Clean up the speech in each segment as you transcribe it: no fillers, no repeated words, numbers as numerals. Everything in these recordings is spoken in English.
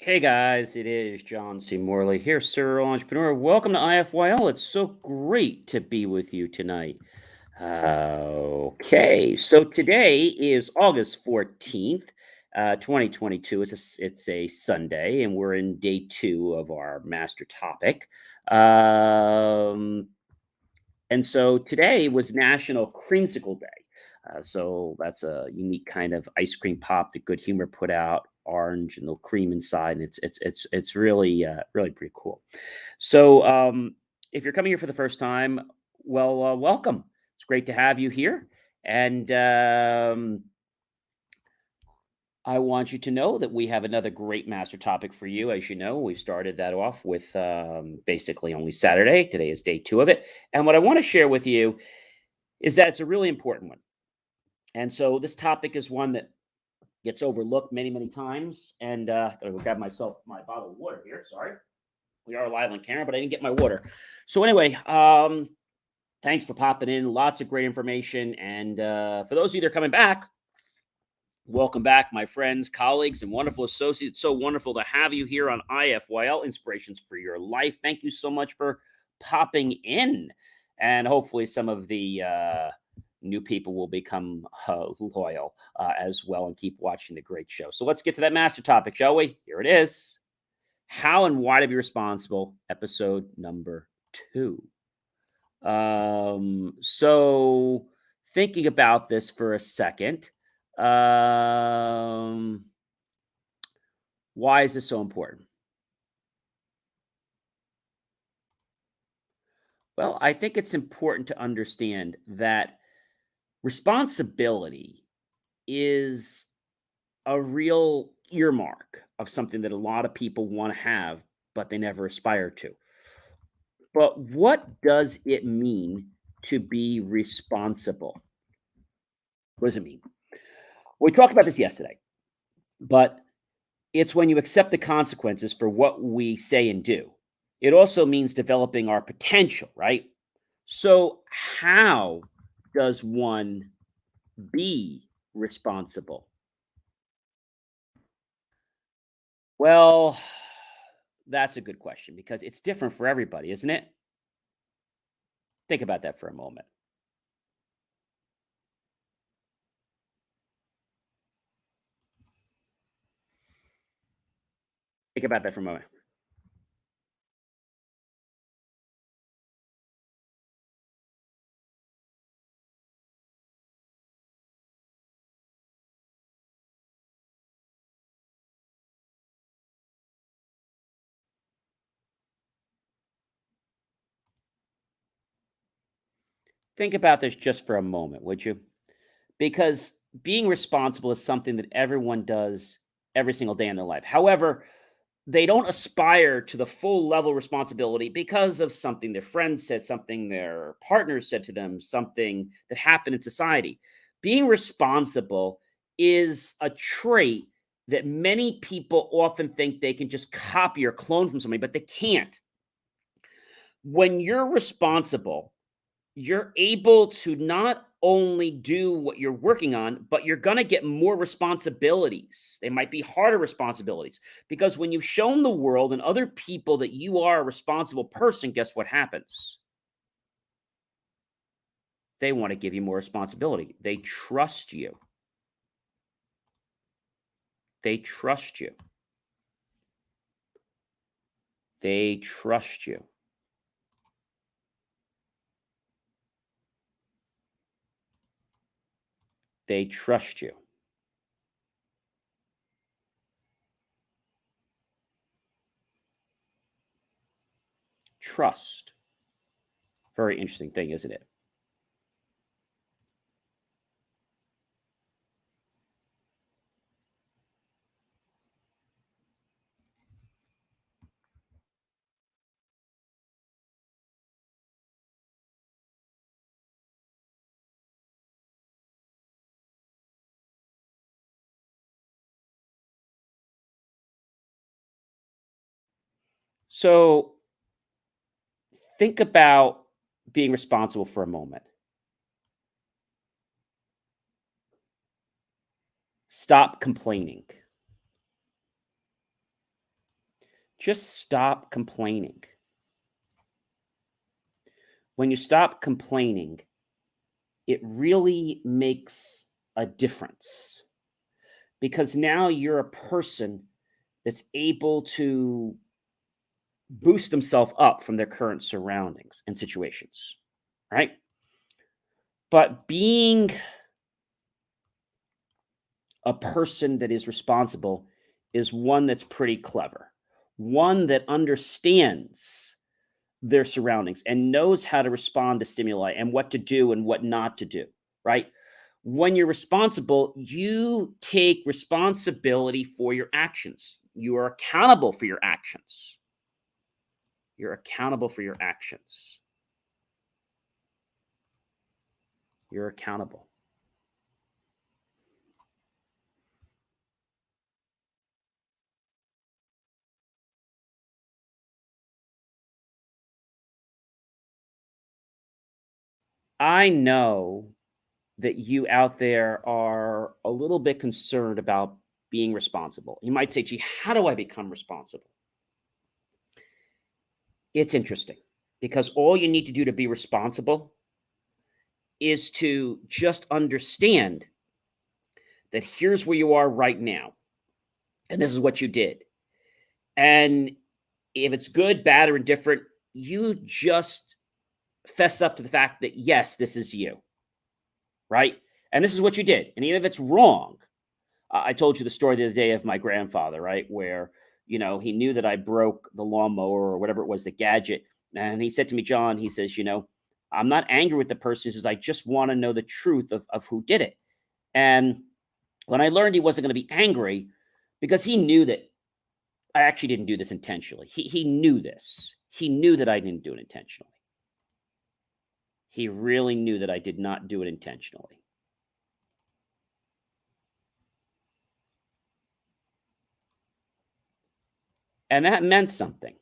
Hey guys, it is John C. Morley here, Serial Entrepreneur. Welcome to IFYL. It's so great to be with you tonight. Okay, so today is August 14th, 2022. It's a Sunday, and we're in day two of our master topic. Um, and so today was National Creamsicle Day. So that's a unique kind of ice cream pop that Good Humor put out, orange and the cream inside, and it's really really pretty cool. So if you're coming here for the first time, well, welcome. It's great to have you here, and I want you to know that we have another great master topic for you. As you know, we've started that off with basically only Saturday. Today is day two of it, and what I want to share with you is that it's a really important one. And so this topic is one that gets overlooked many, many times. And gotta go grab myself my bottle of water here. Sorry, we are live on camera, but I didn't get my water. So anyway, thanks for popping in. Lots of great information. And for those of you that are coming back, welcome back, my friends, colleagues, and wonderful associates. So wonderful to have you here on IFYL Inspirations for Your Life. Thank you so much for popping in, and hopefully some of the new people will become loyal as well and keep watching the great show. So let's get to that master topic, shall we? Here it is: How and Why to Be Responsible, episode number 2. So thinking about this for a second, why is this so important? Well, I think it's important to understand that responsibility is a real earmark of something that a lot of people want to have, but they never aspire to. But what does it mean to be responsible? What does it mean? We talked about this yesterday, but it's when you accept the consequences for what we say and do. It also means developing our potential, right? So, how does one be responsible? Well, that's a good question because it's different for everybody, isn't it? Think about that for a moment. Think about that for a moment. Think about this just for a moment, would you? Because being responsible is something that everyone does every single day in their life. However, they don't aspire to the full level of responsibility because of something their friends said, something their partners said to them, something that happened in society. Being responsible is a trait that many people often think they can just copy or clone from somebody, but they can't. When you're responsible, you're able to not only do what you're working on, but you're going to get more responsibilities. They might be harder responsibilities because when you've shown the world and other people that you are a responsible person, guess what happens? They want to give you more responsibility. They trust you. They trust you. They trust you. They trust you. Trust. Very interesting thing, isn't it? So think about being responsible for a moment. Stop complaining. Just stop complaining. When you stop complaining, it really makes a difference because now you're a person that's able to boost themselves up from their current surroundings and situations, right? But being a person that is responsible is one that's pretty clever, one that understands their surroundings and knows how to respond to stimuli and what to do and what not to do, right? When you're responsible, you take responsibility for your actions. You are accountable for your actions. You're accountable for your actions. You're accountable. I know that you out there are a little bit concerned about being responsible. You might say, gee, how do I become responsible? It's interesting because all you need to do to be responsible is to just understand that here's where you are right now, and this is what you did. And if it's good, bad, or indifferent, you just fess up to the fact that, yes, this is you, right? And this is what you did. And even if it's wrong, I told you the story the other day of my grandfather, right? Where, he knew that I broke the lawnmower or whatever it was, the gadget. And he said to me, John, he says, I'm not angry with the person. He says, I just want to know the truth of who did it. And when I learned he wasn't going to be angry because he knew that I actually didn't do this intentionally. He knew this. He knew that I didn't do it intentionally. He really knew that I did not do it intentionally. And that meant something.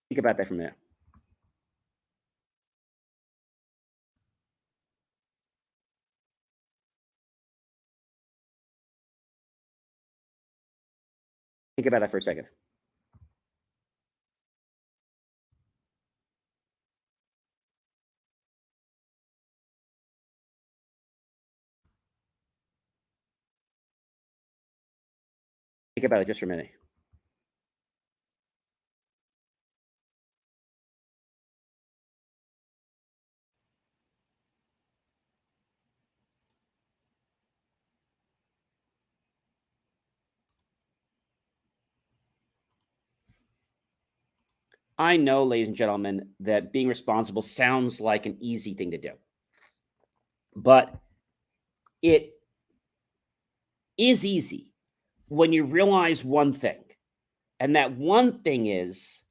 Think about that for a minute. Think about that for a second. Think about it just for a minute. I know, ladies and gentlemen, that being responsible sounds like an easy thing to do, but it is easy when you realize one thing. And that one thing is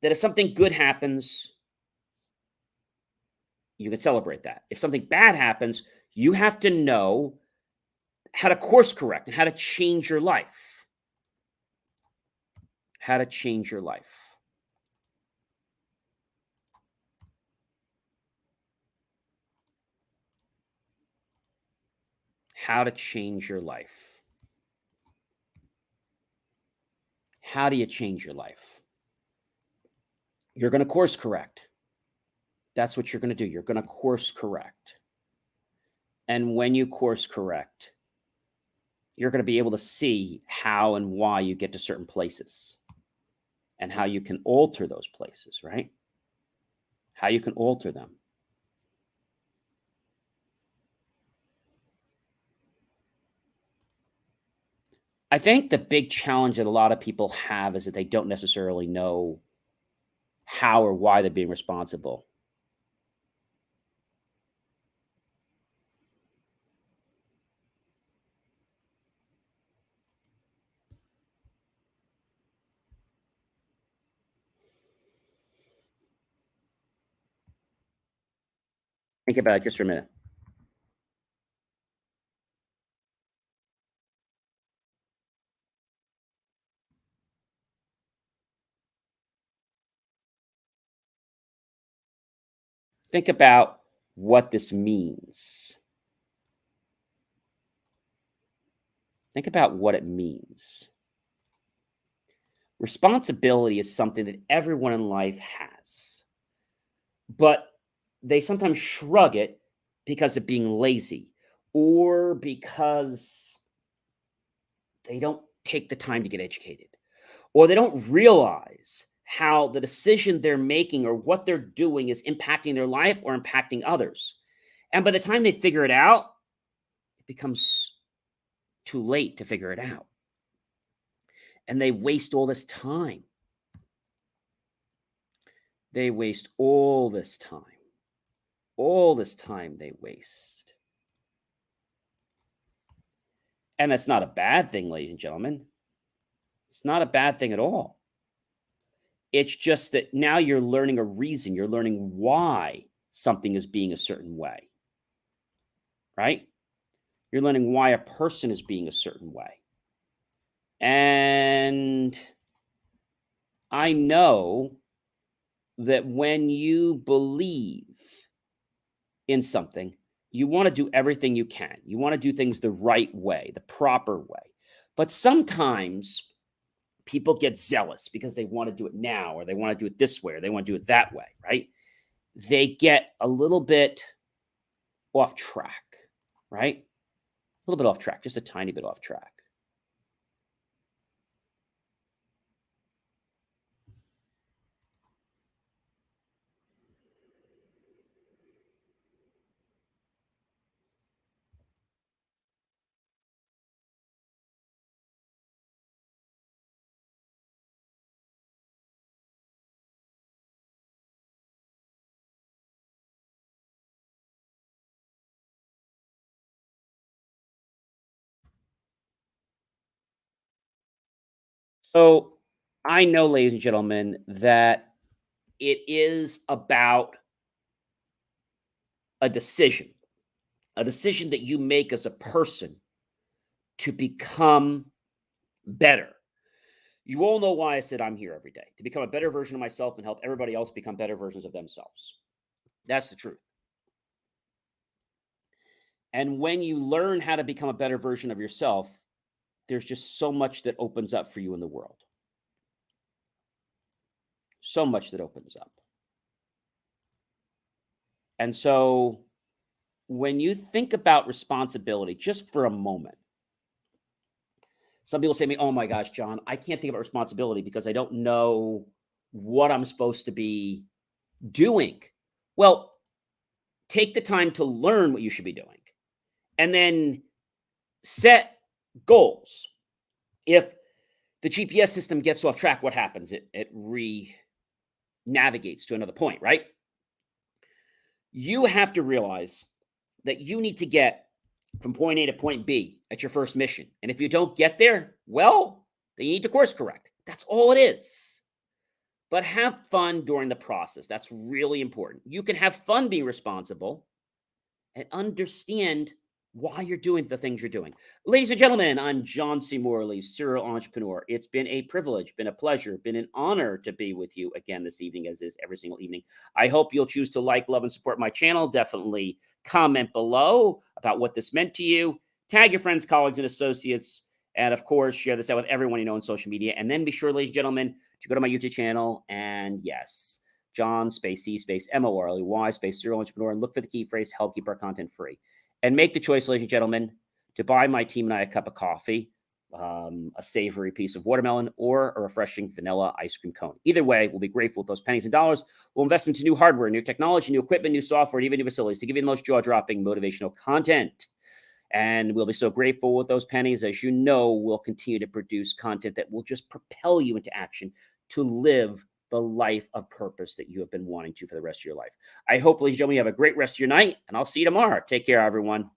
that if something good happens, you can celebrate that. If something bad happens, you have to know how to course correct and how to change your life. How to change your life. How to change your life. How do you change your life? You're going to course correct. That's what you're going to do. You're going to course correct. And when you course correct, you're going to be able to see how and why you get to certain places and how you can alter those places, right? How you can alter them. I think the big challenge that a lot of people have is that they don't necessarily know how or why they're being responsible. Think about it just for a minute. Think about what this means. Think about what it means. Responsibility is something that everyone in life has, but they sometimes shrug it because of being lazy or because they don't take the time to get educated or they don't realize how the decision they're making or what they're doing is impacting their life or impacting others. And by the time they figure it out, it becomes too late to figure it out. And they waste all this time. They waste all this time. All this time they waste. And that's not a bad thing, ladies and gentlemen. It's not a bad thing at all. It's just that now you're learning a reason. You're learning why something is being a certain way, right? You're learning why a person is being a certain way. And I know that when you believe in something, you want to do everything you can. You want to do things the right way, the proper way. But sometimes people get zealous because they want to do it now, or they want to do it this way, or they want to do it that way, right? They get a little bit off track, right? A little bit off track, just a tiny bit off track. So I know, ladies and gentlemen, that it is about a decision, a decision that you make as a person to become better. You all know why I said I'm here every day, to become a better version of myself and help everybody else become better versions of themselves. That's the truth. And when you learn how to become a better version of yourself, there's just so much that opens up for you in the world. So much that opens up. And so when you think about responsibility, just for a moment, some people say to me, "Oh my gosh, John, I can't think about responsibility because I don't know what I'm supposed to be doing." Well, take the time to learn what you should be doing and then set goals. If the GPS system gets off track, what happens? It re navigates to another point, right? You have to realize that you need to get from point A to point B at your first mission. And if you don't get there, well, then you need to course correct. That's all it is. But have fun during the process. That's really important. You can have fun being responsible and understand why you're doing the things you're doing. Ladies and gentlemen, I'm John C. Morley, serial entrepreneur. It's been a privilege, been a pleasure, been an honor to be with you again this evening, as is every single evening. I hope you'll choose to like, love, and support my channel. Definitely comment below about what this meant to you. Tag your friends, colleagues, and associates. And of course, share this out with everyone you know on social media. And then be sure, ladies and gentlemen, to go to my YouTube channel. And yes, John space C space Morley space serial entrepreneur, and look for the key phrase help keep our content free. And make the choice, ladies and gentlemen, to buy my team and I a cup of coffee, a savory piece of watermelon, or a refreshing vanilla ice cream cone. Either way, we'll be grateful with those pennies and dollars. We'll invest into new hardware, new technology, new equipment, new software, and even new facilities to give you the most jaw-dropping motivational content. And we'll be so grateful with those pennies. As you know, we'll continue to produce content that will just propel you into action to live the life of purpose that you have been wanting to for the rest of your life. I hope, ladies and gentlemen, you have a great rest of your night, and I'll see you tomorrow. Take care, everyone.